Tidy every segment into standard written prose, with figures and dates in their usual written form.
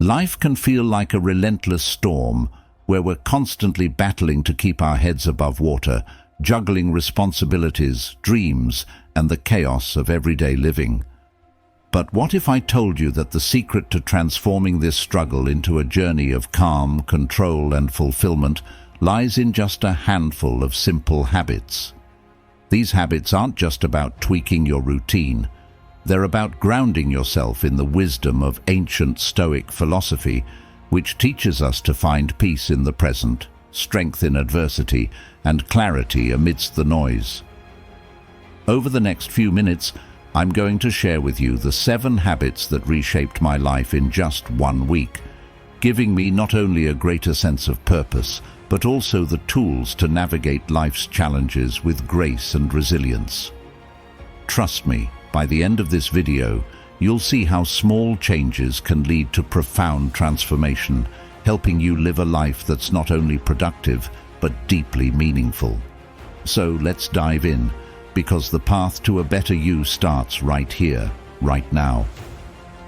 Life can feel like a relentless storm where we're constantly battling to keep our heads above water, juggling responsibilities, dreams, and the chaos of everyday living. But what if I told you that the secret to transforming this struggle into a journey of calm, control, and fulfillment lies in just a handful of simple habits? These habits aren't just about tweaking your routine. They're about grounding yourself in the wisdom of ancient Stoic philosophy, which teaches us to find peace in the present, strength in adversity, and clarity amidst the noise. Over the next few minutes, I'm going to share with you the 7 habits that reshaped my life in just 1 week, giving me not only a greater sense of purpose, but also the tools to navigate life's challenges with grace and resilience. Trust me, by the end of this video, you'll see how small changes can lead to profound transformation, helping you live a life that's not only productive, but deeply meaningful. So let's dive in, because the path to a better you starts right here, right now.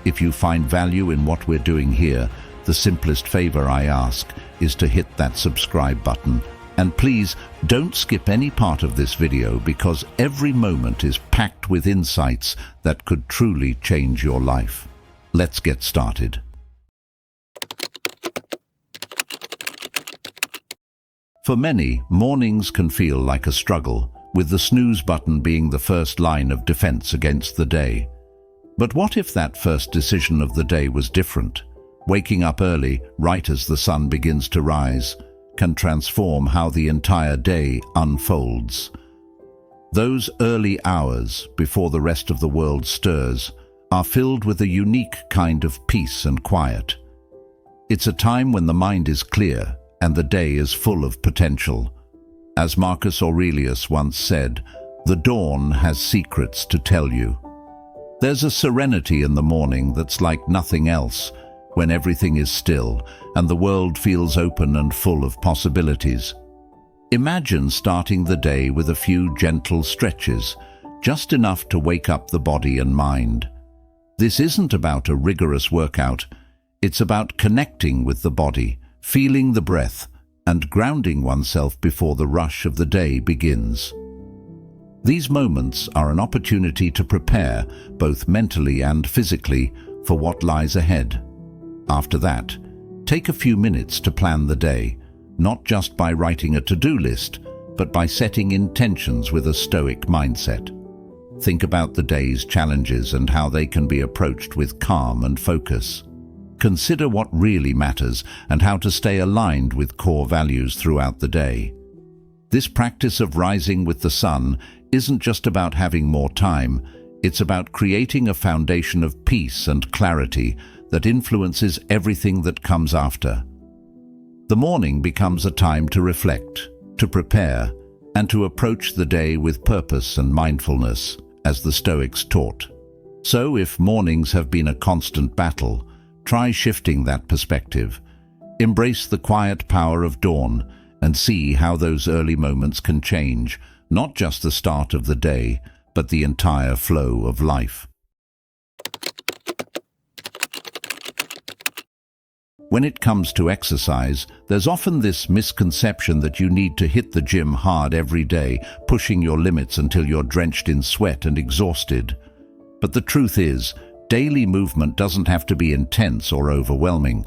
If you find value in what we're doing here, the simplest favor I ask is to hit that subscribe button. And please don't skip any part of this video, because every moment is packed with insights that could truly change your life. Let's get started. For many, mornings can feel like a struggle, with the snooze button being the first line of defense against the day. But what if that first decision of the day was different? Waking up early, right as the sun begins to rise, can transform how the entire day unfolds. Those early hours, before the rest of the world stirs, are filled with a unique kind of peace and quiet. It's a time when the mind is clear and the day is full of potential. As Marcus Aurelius once said, "The dawn has secrets to tell you." There's a serenity in the morning that's like nothing else, when everything is still and the world feels open and full of possibilities. Imagine starting the day with a few gentle stretches, just enough to wake up the body and mind. This isn't about a rigorous workout. It's about connecting with the body, feeling the breath, and grounding oneself before the rush of the day begins. These moments are an opportunity to prepare, both mentally and physically, for what lies ahead. After that, take a few minutes to plan the day, not just by writing a to-do list, but by setting intentions with a Stoic mindset. Think about the day's challenges and how they can be approached with calm and focus. Consider what really matters and how to stay aligned with core values throughout the day. This practice of rising with the sun isn't just about having more time, it's about creating a foundation of peace and clarity that influences everything that comes after. The morning becomes a time to reflect, to prepare, and to approach the day with purpose and mindfulness, as the Stoics taught. So if mornings have been a constant battle, try shifting that perspective. Embrace the quiet power of dawn and see how those early moments can change, not just the start of the day, but the entire flow of life. When it comes to exercise, there's often this misconception that you need to hit the gym hard every day, pushing your limits until you're drenched in sweat and exhausted. But the truth is, daily movement doesn't have to be intense or overwhelming.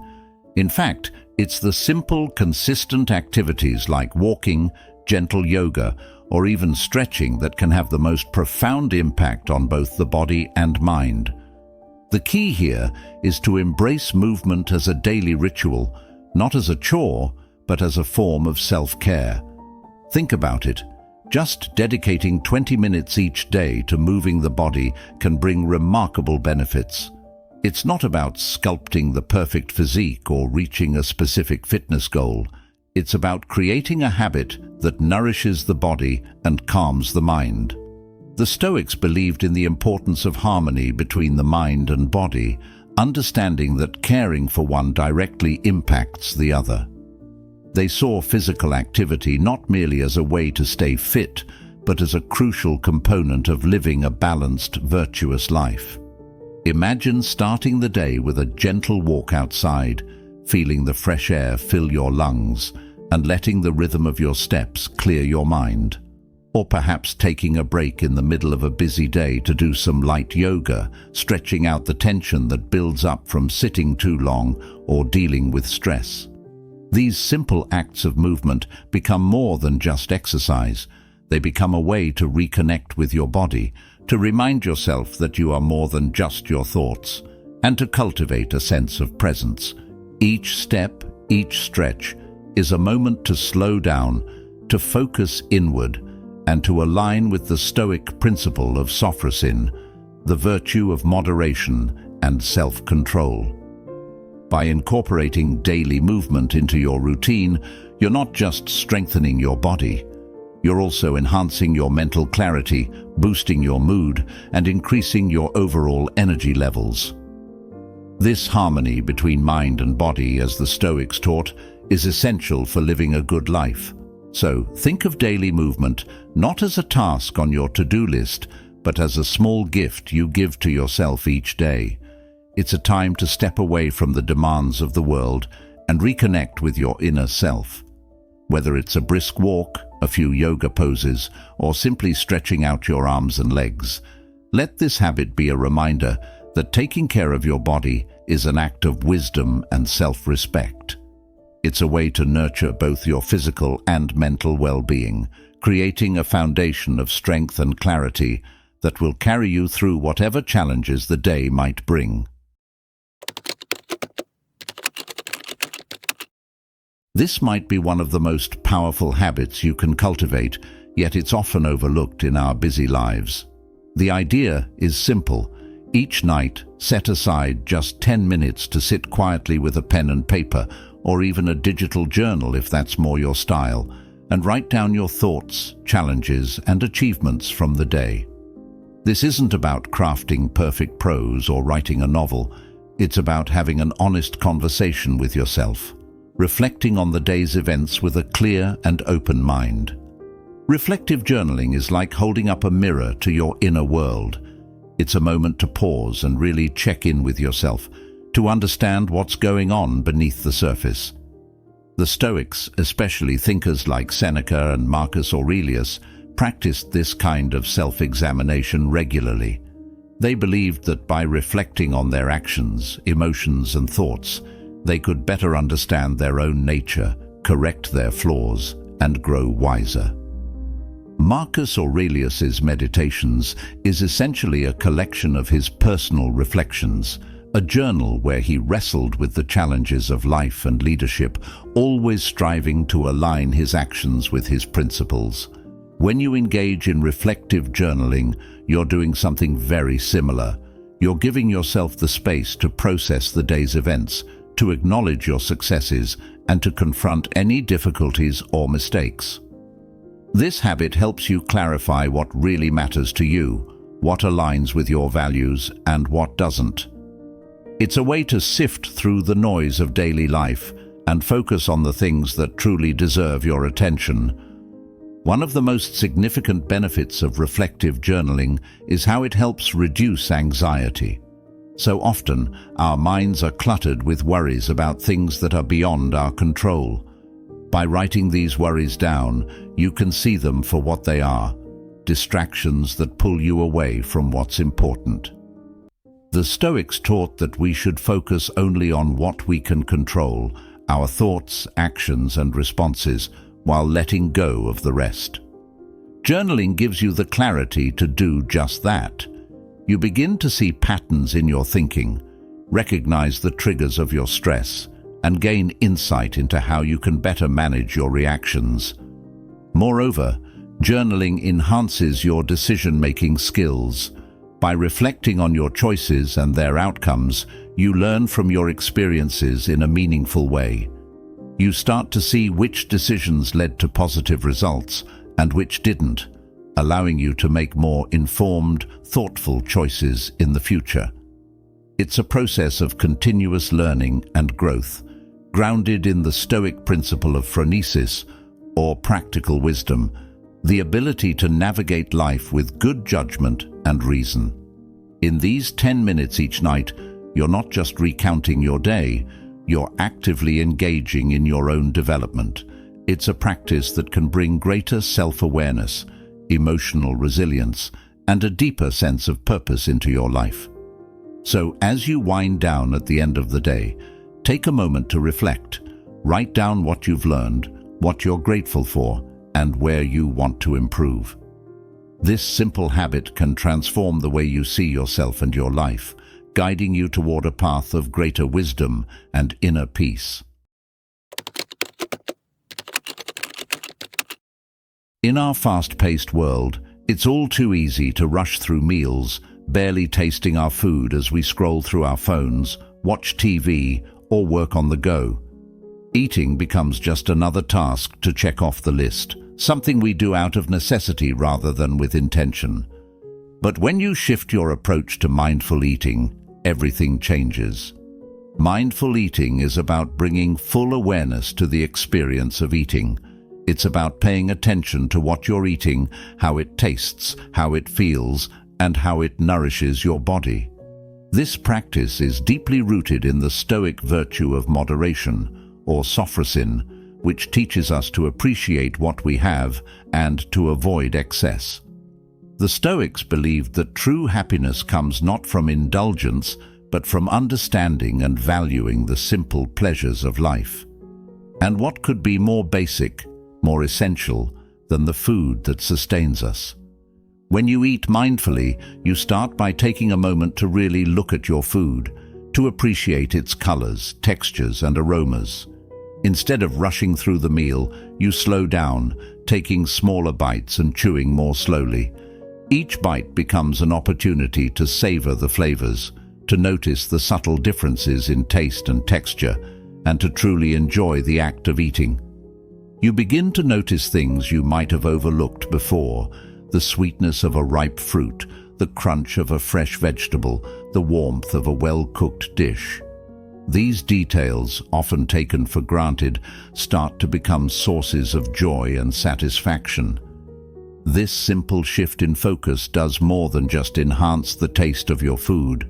In fact, it's the simple, consistent activities like walking, gentle yoga, or even stretching that can have the most profound impact on both the body and mind. The key here is to embrace movement as a daily ritual, not as a chore, but as a form of self-care. Think about it. Just dedicating 20 minutes each day to moving the body can bring remarkable benefits. It's not about sculpting the perfect physique or reaching a specific fitness goal. It's about creating a habit that nourishes the body and calms the mind. The Stoics believed in the importance of harmony between the mind and body, understanding that caring for one directly impacts the other. They saw physical activity not merely as a way to stay fit, but as a crucial component of living a balanced, virtuous life. Imagine starting the day with a gentle walk outside, feeling the fresh air fill your lungs and letting the rhythm of your steps clear your mind. Or perhaps taking a break in the middle of a busy day to do some light yoga, stretching out the tension that builds up from sitting too long or dealing with stress. These simple acts of movement become more than just exercise. They become a way to reconnect with your body, to remind yourself that you are more than just your thoughts, and to cultivate a sense of presence. Each step, each stretch, is a moment to slow down, to focus inward, and to align with the Stoic principle of sophrosin, the virtue of moderation and self-control. By incorporating daily movement into your routine, you're not just strengthening your body, you're also enhancing your mental clarity, boosting your mood, and increasing your overall energy levels. This harmony between mind and body, as the Stoics taught, is essential for living a good life. So think of daily movement not as a task on your to-do list, but as a small gift you give to yourself each day. It's a time to step away from the demands of the world and reconnect with your inner self. Whether it's a brisk walk, a few yoga poses, or simply stretching out your arms and legs, let this habit be a reminder that taking care of your body is an act of wisdom and self-respect. It's a way to nurture both your physical and mental well-being, creating a foundation of strength and clarity that will carry you through whatever challenges the day might bring. This might be one of the most powerful habits you can cultivate, yet it's often overlooked in our busy lives. The idea is simple. Each night, set aside just 10 minutes to sit quietly with a pen and paper, or even a digital journal if that's more your style, and write down your thoughts, challenges, and achievements from the day. This isn't about crafting perfect prose or writing a novel. It's about having an honest conversation with yourself, reflecting on the day's events with a clear and open mind. Reflective journaling is like holding up a mirror to your inner world. It's a moment to pause and really check in with yourself, to understand what's going on beneath the surface. The Stoics, especially thinkers like Seneca and Marcus Aurelius, practiced this kind of self-examination regularly. They believed that by reflecting on their actions, emotions, and thoughts, they could better understand their own nature, correct their flaws, and grow wiser. Marcus Aurelius's Meditations is essentially a collection of his personal reflections, a journal where he wrestled with the challenges of life and leadership, always striving to align his actions with his principles. When you engage in reflective journaling, you're doing something very similar. You're giving yourself the space to process the day's events, to acknowledge your successes, and to confront any difficulties or mistakes. This habit helps you clarify what really matters to you, what aligns with your values, and what doesn't. It's a way to sift through the noise of daily life and focus on the things that truly deserve your attention. One of the most significant benefits of reflective journaling is how it helps reduce anxiety. So often, our minds are cluttered with worries about things that are beyond our control. By writing these worries down, you can see them for what they are, distractions that pull you away from what's important. The Stoics taught that we should focus only on what we can control, our thoughts, actions, and responses, while letting go of the rest. Journaling gives you the clarity to do just that. You begin to see patterns in your thinking, recognize the triggers of your stress, and gain insight into how you can better manage your reactions. Moreover, journaling enhances your decision-making skills. By reflecting on your choices and their outcomes, you learn from your experiences in a meaningful way. You start to see which decisions led to positive results and which didn't, allowing you to make more informed, thoughtful choices in the future. It's a process of continuous learning and growth, grounded in the Stoic principle of phronesis, or practical wisdom, the ability to navigate life with good judgment and reason. In these 10 minutes each night, you're not just recounting your day, you're actively engaging in your own development. It's a practice that can bring greater self-awareness, emotional resilience, and a deeper sense of purpose into your life. So as you wind down at the end of the day, take a moment to reflect. Write down what you've learned, what you're grateful for, and where you want to improve. This simple habit can transform the way you see yourself and your life, guiding you toward a path of greater wisdom and inner peace. In our fast-paced world, it's all too easy to rush through meals, barely tasting our food as we scroll through our phones, watch TV, or work on the go. Eating becomes just another task to check off the list, something we do out of necessity rather than with intention. But when you shift your approach to mindful eating, everything changes. Mindful eating is about bringing full awareness to the experience of eating. It's about paying attention to what you're eating, how it tastes, how it feels, and how it nourishes your body. This practice is deeply rooted in the Stoic virtue of moderation, or sophrosin, which teaches us to appreciate what we have and to avoid excess. The Stoics believed that true happiness comes not from indulgence, but from understanding and valuing the simple pleasures of life. And what could be more basic, more essential, than the food that sustains us? When you eat mindfully, you start by taking a moment to really look at your food, to appreciate its colors, textures, and aromas. Instead of rushing through the meal, you slow down, taking smaller bites and chewing more slowly. Each bite becomes an opportunity to savor the flavors, to notice the subtle differences in taste and texture, and to truly enjoy the act of eating. You begin to notice things you might have overlooked before: the sweetness of a ripe fruit, the crunch of a fresh vegetable, the warmth of a well-cooked dish. These details, often taken for granted, start to become sources of joy and satisfaction. This simple shift in focus does more than just enhance the taste of your food.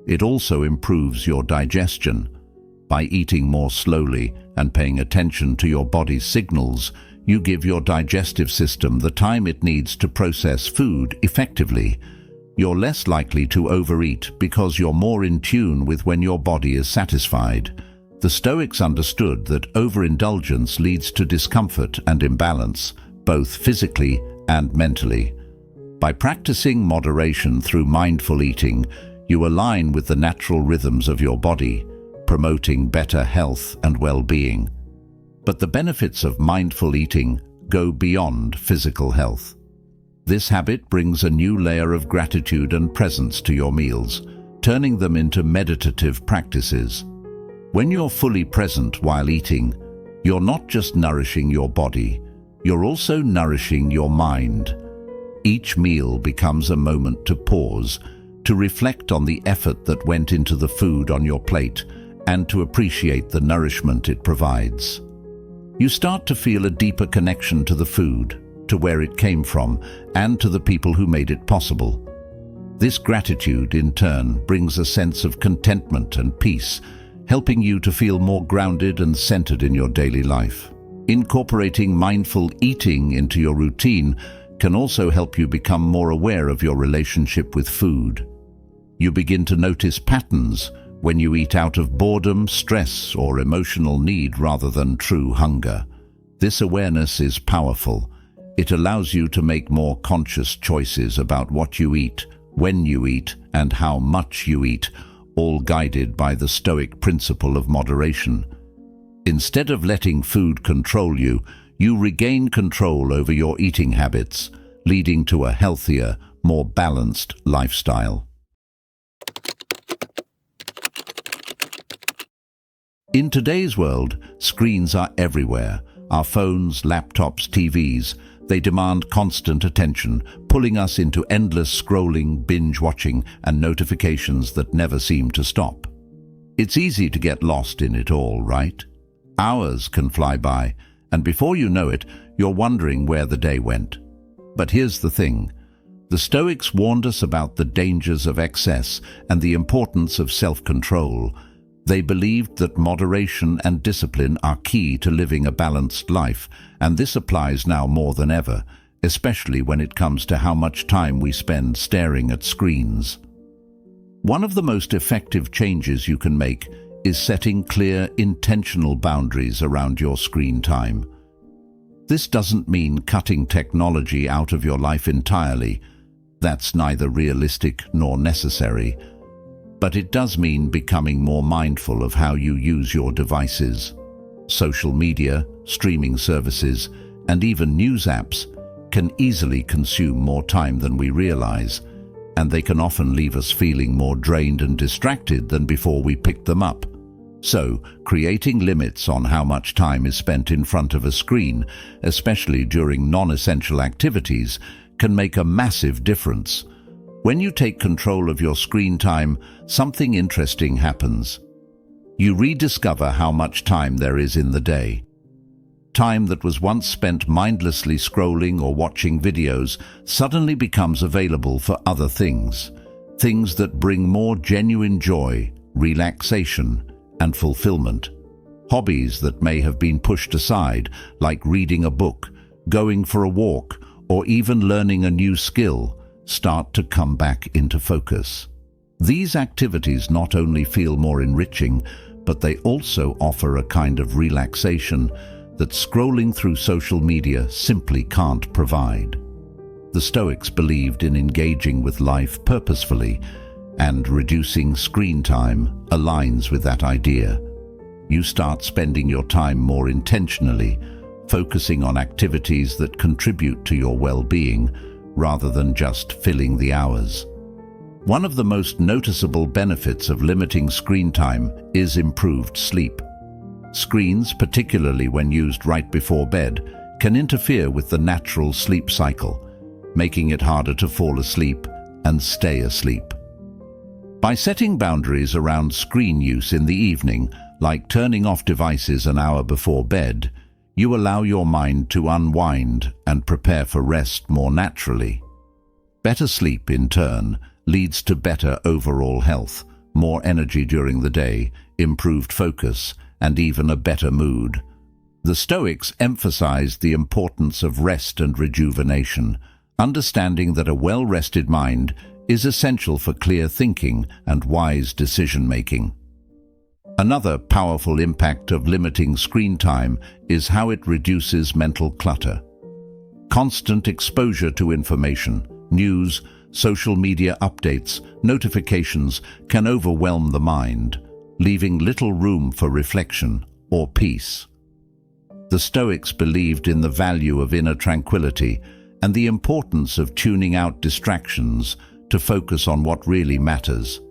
It also improves your digestion. By eating more slowly and paying attention to your body's signals, you give your digestive system the time it needs to process food effectively. You're less likely to overeat because you're more in tune with when your body is satisfied. The Stoics understood that overindulgence leads to discomfort and imbalance, both physically and mentally. By practicing moderation through mindful eating, you align with the natural rhythms of your body, promoting better health and well-being. But the benefits of mindful eating go beyond physical health. This habit brings a new layer of gratitude and presence to your meals, turning them into meditative practices. When you're fully present while eating, you're not just nourishing your body, you're also nourishing your mind. Each meal becomes a moment to pause, to reflect on the effort that went into the food on your plate, and to appreciate the nourishment it provides. You start to feel a deeper connection to the food, to where it came from, and to the people who made it possible. This gratitude, in turn, brings a sense of contentment and peace, helping you to feel more grounded and centered in your daily life. Incorporating mindful eating into your routine can also help you become more aware of your relationship with food. You begin to notice patterns when you eat out of boredom, stress, or emotional need rather than true hunger. This awareness is powerful. It allows you to make more conscious choices about what you eat, when you eat, and how much you eat, all guided by the Stoic principle of moderation. Instead of letting food control you, you regain control over your eating habits, leading to a healthier, more balanced lifestyle. In today's world, screens are everywhere. Our phones, laptops, TVs. They demand constant attention, pulling us into endless scrolling, binge-watching, and notifications that never seem to stop. It's easy to get lost in it all, right? Hours can fly by, and before you know it, you're wondering where the day went. But here's the thing. The Stoics warned us about the dangers of excess and the importance of self-control. They believed that moderation and discipline are key to living a balanced life, and this applies now more than ever, especially when it comes to how much time we spend staring at screens. One of the most effective changes you can make is setting clear, intentional boundaries around your screen time. This doesn't mean cutting technology out of your life entirely. That's neither realistic nor necessary. But it does mean becoming more mindful of how you use your devices. Social media, streaming services, and even news apps can easily consume more time than we realize, and they can often leave us feeling more drained and distracted than before we picked them up. So, creating limits on how much time is spent in front of a screen, especially during non-essential activities, can make a massive difference. When you take control of your screen time, something interesting happens. You rediscover how much time there is in the day. Time that was once spent mindlessly scrolling or watching videos suddenly becomes available for other things. Things that bring more genuine joy, relaxation, and fulfillment. Hobbies that may have been pushed aside, like reading a book, going for a walk, or even learning a new skill, start to come back into focus. These activities not only feel more enriching, but they also offer a kind of relaxation that scrolling through social media simply can't provide. The Stoics believed in engaging with life purposefully, and reducing screen time aligns with that idea. You start spending your time more intentionally, focusing on activities that contribute to your well-being, rather than just filling the hours. One of the most noticeable benefits of limiting screen time is improved sleep. Screens, particularly when used right before bed, can interfere with the natural sleep cycle, making it harder to fall asleep and stay asleep. By setting boundaries around screen use in the evening, like turning off devices an hour before bed, you allow your mind to unwind and prepare for rest more naturally. Better sleep, in turn, leads to better overall health, more energy during the day, improved focus, and even a better mood. The Stoics emphasized the importance of rest and rejuvenation, understanding that a well-rested mind is essential for clear thinking and wise decision-making. Another powerful impact of limiting screen time is how it reduces mental clutter. Constant exposure to information, news, social media updates, notifications can overwhelm the mind, leaving little room for reflection or peace. The Stoics believed in the value of inner tranquility and the importance of tuning out distractions to focus on what really matters.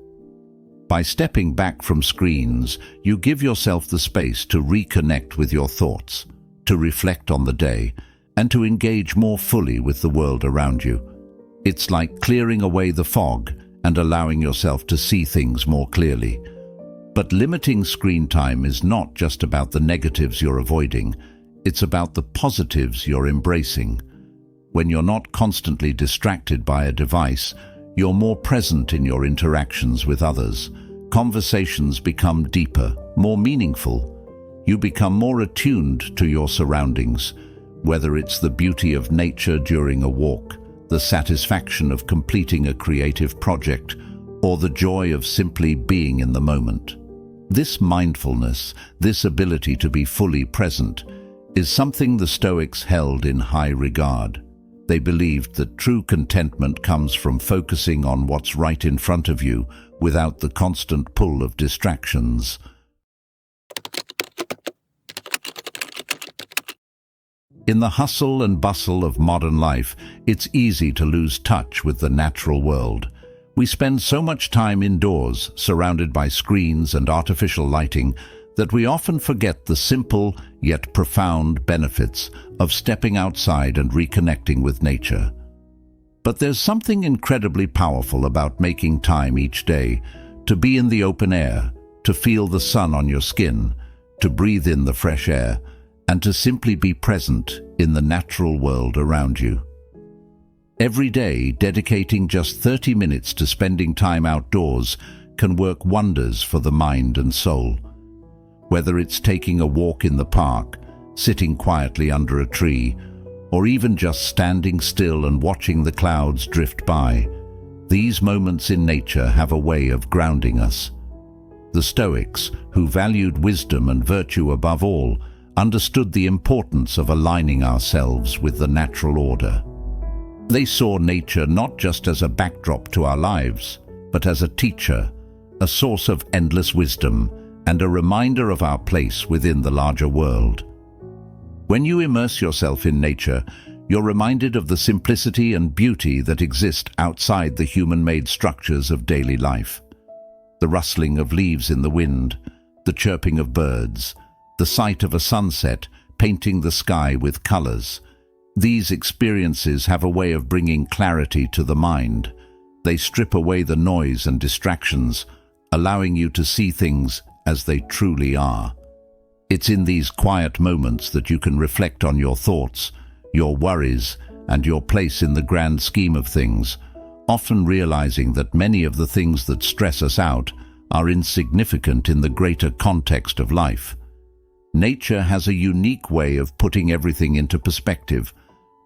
By stepping back from screens, you give yourself the space to reconnect with your thoughts, to reflect on the day, and to engage more fully with the world around you. It's like clearing away the fog and allowing yourself to see things more clearly. But limiting screen time is not just about the negatives you're avoiding, it's about the positives you're embracing. When you're not constantly distracted by a device, you're more present in your interactions with others. Conversations become deeper, more meaningful. You become more attuned to your surroundings, whether it's the beauty of nature during a walk, the satisfaction of completing a creative project, or the joy of simply being in the moment. This mindfulness, this ability to be fully present, is something the Stoics held in high regard. They believed that true contentment comes from focusing on what's right in front of you without the constant pull of distractions. In the hustle and bustle of modern life, it's easy to lose touch with the natural world. We spend so much time indoors, surrounded by screens and artificial lighting, that we often forget the simple yet profound benefits of stepping outside and reconnecting with nature. But there's something incredibly powerful about making time each day to be in the open air, to feel the sun on your skin, to breathe in the fresh air, and to simply be present in the natural world around you. Every day, dedicating just 30 minutes to spending time outdoors can work wonders for the mind and soul. Whether it's taking a walk in the park, sitting quietly under a tree, or even just standing still and watching the clouds drift by, these moments in nature have a way of grounding us. The Stoics, who valued wisdom and virtue above all, understood the importance of aligning ourselves with the natural order. They saw nature not just as a backdrop to our lives, but as a teacher, a source of endless wisdom, and a reminder of our place within the larger world. When you immerse yourself in nature, you're reminded of the simplicity and beauty that exist outside the human-made structures of daily life. The rustling of leaves in the wind, the chirping of birds, the sight of a sunset painting the sky with colors. These experiences have a way of bringing clarity to the mind. They strip away the noise and distractions, allowing you to see things as they truly are. It's in these quiet moments that you can reflect on your thoughts, your worries, and your place in the grand scheme of things, often realizing that many of the things that stress us out are insignificant in the greater context of life. Nature has a unique way of putting everything into perspective.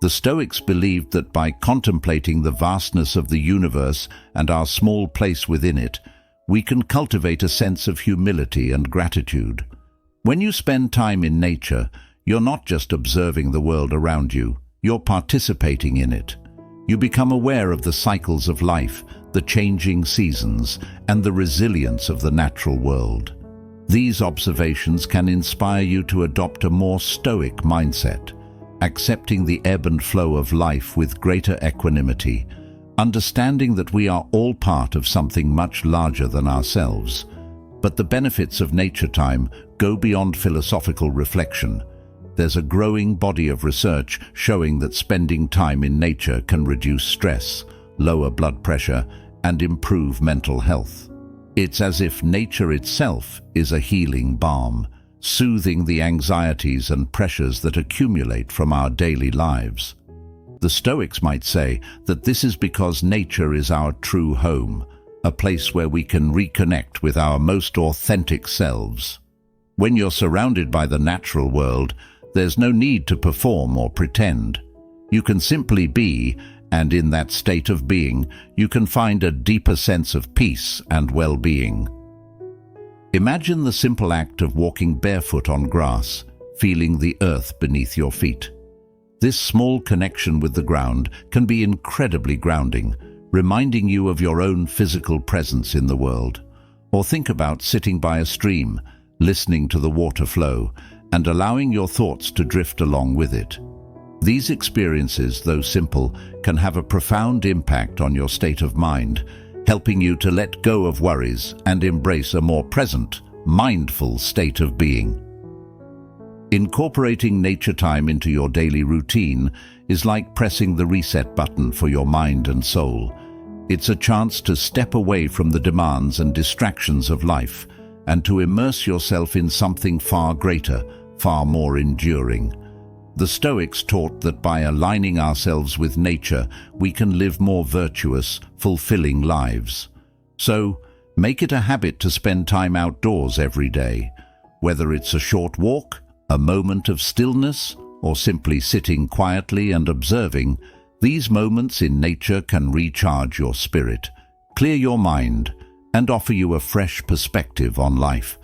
The Stoics believed that by contemplating the vastness of the universe and our small place within it, we can cultivate a sense of humility and gratitude. When you spend time in nature, you're not just observing the world around you, you're participating in it. You become aware of the cycles of life, the changing seasons, and the resilience of the natural world. These observations can inspire you to adopt a more stoic mindset, accepting the ebb and flow of life with greater equanimity, understanding that we are all part of something much larger than ourselves. But the benefits of nature time go beyond philosophical reflection. There's a growing body of research showing that spending time in nature can reduce stress, lower blood pressure, and improve mental health. It's as if nature itself is a healing balm, soothing the anxieties and pressures that accumulate from our daily lives. The Stoics might say that this is because nature is our true home, a place where we can reconnect with our most authentic selves. When you're surrounded by the natural world, there's no need to perform or pretend. You can simply be, and in that state of being, you can find a deeper sense of peace and well-being. Imagine the simple act of walking barefoot on grass, feeling the earth beneath your feet. This small connection with the ground can be incredibly grounding, reminding you of your own physical presence in the world. Or think about sitting by a stream, listening to the water flow, and allowing your thoughts to drift along with it. These experiences, though simple, can have a profound impact on your state of mind, helping you to let go of worries and embrace a more present, mindful state of being. Incorporating nature time into your daily routine is like pressing the reset button for your mind and soul. It's a chance to step away from the demands and distractions of life and to immerse yourself in something far greater, far more enduring. The Stoics taught that by aligning ourselves with nature, we can live more virtuous, fulfilling lives. So, make it a habit to spend time outdoors every day. Whether it's a short walk, a moment of stillness, or simply sitting quietly and observing, these moments in nature can recharge your spirit, clear your mind, and offer you a fresh perspective on life.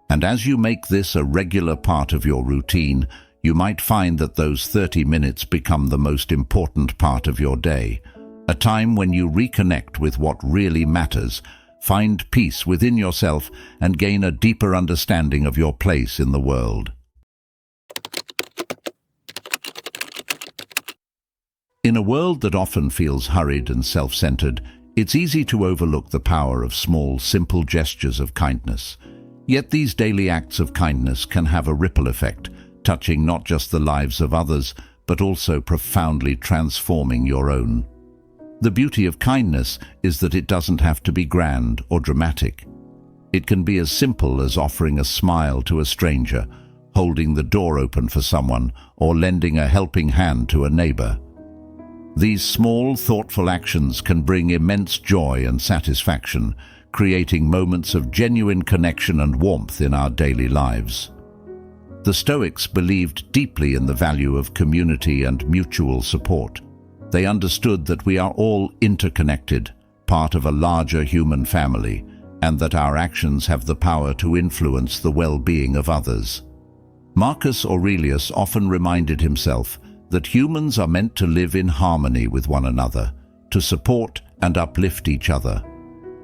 And as you make this a regular part of your routine, you might find that those 30 minutes become the most important part of your day, a time when you reconnect with what really matters, find peace within yourself, and gain a deeper understanding of your place in the world. In a world that often feels hurried and self-centered, it's easy to overlook the power of small, simple gestures of kindness. Yet these daily acts of kindness can have a ripple effect, touching not just the lives of others, but also profoundly transforming your own. The beauty of kindness is that it doesn't have to be grand or dramatic. It can be as simple as offering a smile to a stranger, holding the door open for someone, or lending a helping hand to a neighbor. These small, thoughtful actions can bring immense joy and satisfaction, creating moments of genuine connection and warmth in our daily lives. The Stoics believed deeply in the value of community and mutual support. They understood that we are all interconnected, part of a larger human family, and that our actions have the power to influence the well-being of others. Marcus Aurelius often reminded himself that humans are meant to live in harmony with one another, to support and uplift each other.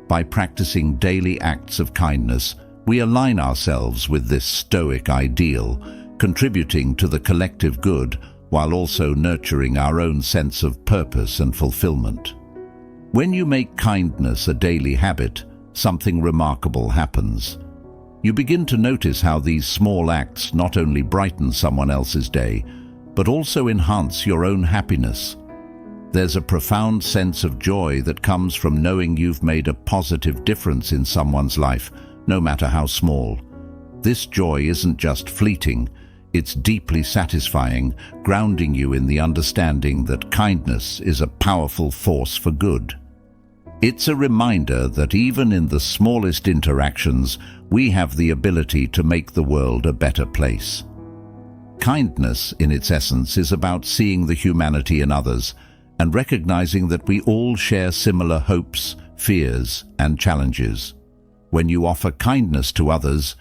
By practicing daily acts of kindness, we align ourselves with this Stoic ideal, contributing to the collective good while also nurturing our own sense of purpose and fulfillment. When you make kindness a daily habit, something remarkable happens. You begin to notice how these small acts not only brighten someone else's day, but also enhance your own happiness. There's a profound sense of joy that comes from knowing you've made a positive difference in someone's life, no matter how small. This joy isn't just fleeting, it's deeply satisfying, grounding you in the understanding that kindness is a powerful force for good. It's a reminder that even in the smallest interactions, we have the ability to make the world a better place. Kindness, in its essence, is about seeing the humanity in others and recognizing that we all share similar hopes, fears, and challenges. When you offer kindness to others,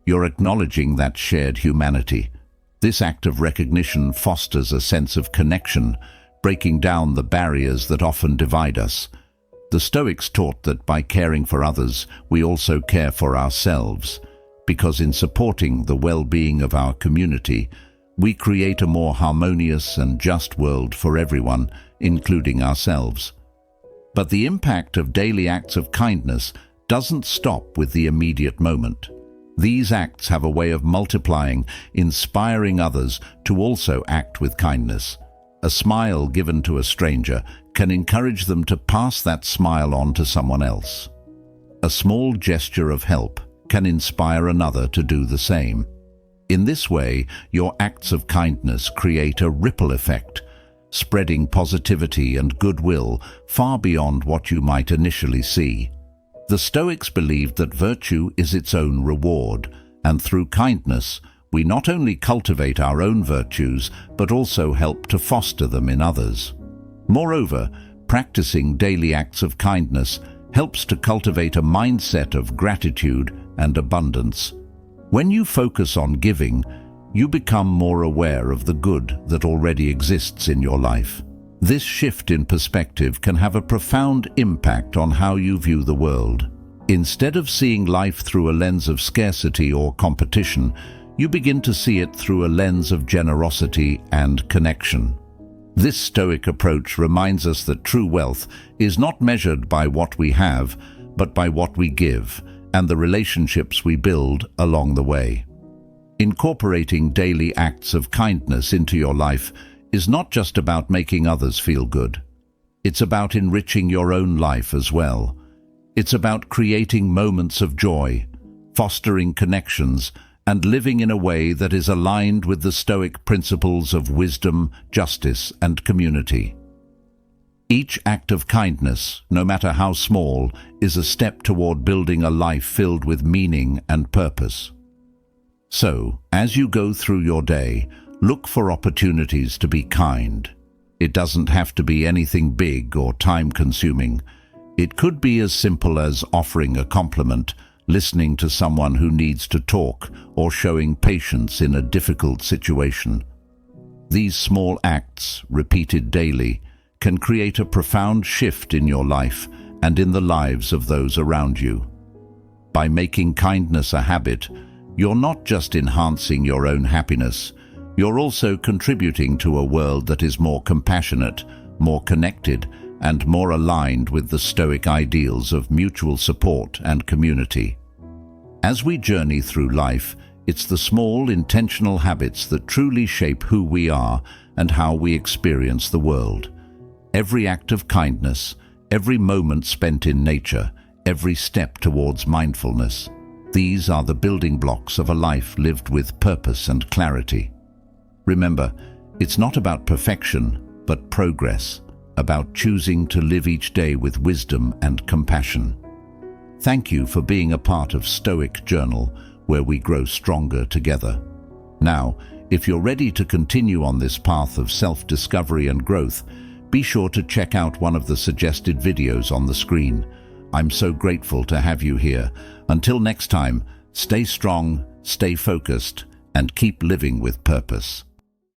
you're acknowledging that shared humanity. This act of recognition fosters a sense of connection, breaking down the barriers that often divide us. The Stoics taught that by caring for others, we also care for ourselves, because in supporting the well-being of our community, we create a more harmonious and just world for everyone, including ourselves. But the impact of daily acts of kindness doesn't stop with the immediate moment. These acts have a way of multiplying, inspiring others to also act with kindness. A smile given to a stranger can encourage them to pass that smile on to someone else. A small gesture of help can inspire another to do the same. In this way, your acts of kindness create a ripple effect, spreading positivity and goodwill far beyond what you might initially see. The Stoics believed that virtue is its own reward, and through kindness, we not only cultivate our own virtues, but also help to foster them in others. Moreover, practicing daily acts of kindness helps to cultivate a mindset of gratitude and abundance. When you focus on giving, you become more aware of the good that already exists in your life. This shift in perspective can have a profound impact on how you view the world. Instead of seeing life through a lens of scarcity or competition, you begin to see it through a lens of generosity and connection. This Stoic approach reminds us that true wealth is not measured by what we have, but by what we give and the relationships we build along the way. Incorporating daily acts of kindness into your life is not just about making others feel good. It's about enriching your own life as well. It's about creating moments of joy, fostering connections, and living in a way that is aligned with the Stoic principles of wisdom, justice, and community. Each act of kindness, no matter how small, is a step toward building a life filled with meaning and purpose. So, as you go through your day, look for opportunities to be kind. It doesn't have to be anything big or time-consuming. It could be as simple as offering a compliment, listening to someone who needs to talk, or showing patience in a difficult situation. These small acts, repeated daily, can create a profound shift in your life and in the lives of those around you. By making kindness a habit, you're not just enhancing your own happiness, you're also contributing to a world that is more compassionate, more connected, and more aligned with the Stoic ideals of mutual support and community. As we journey through life, it's the small, intentional habits that truly shape who we are and how we experience the world. Every act of kindness, every moment spent in nature, every step towards mindfulness, these are the building blocks of a life lived with purpose and clarity. Remember, it's not about perfection, but progress. about choosing to live each day with wisdom and compassion. Thank you for being a part of Stoic Journal, where we grow stronger together. Now, if you're ready to continue on this path of self-discovery and growth, be sure to check out one of the suggested videos on the screen. I'm so grateful to have you here. Until next time, stay strong, stay focused, and keep living with purpose.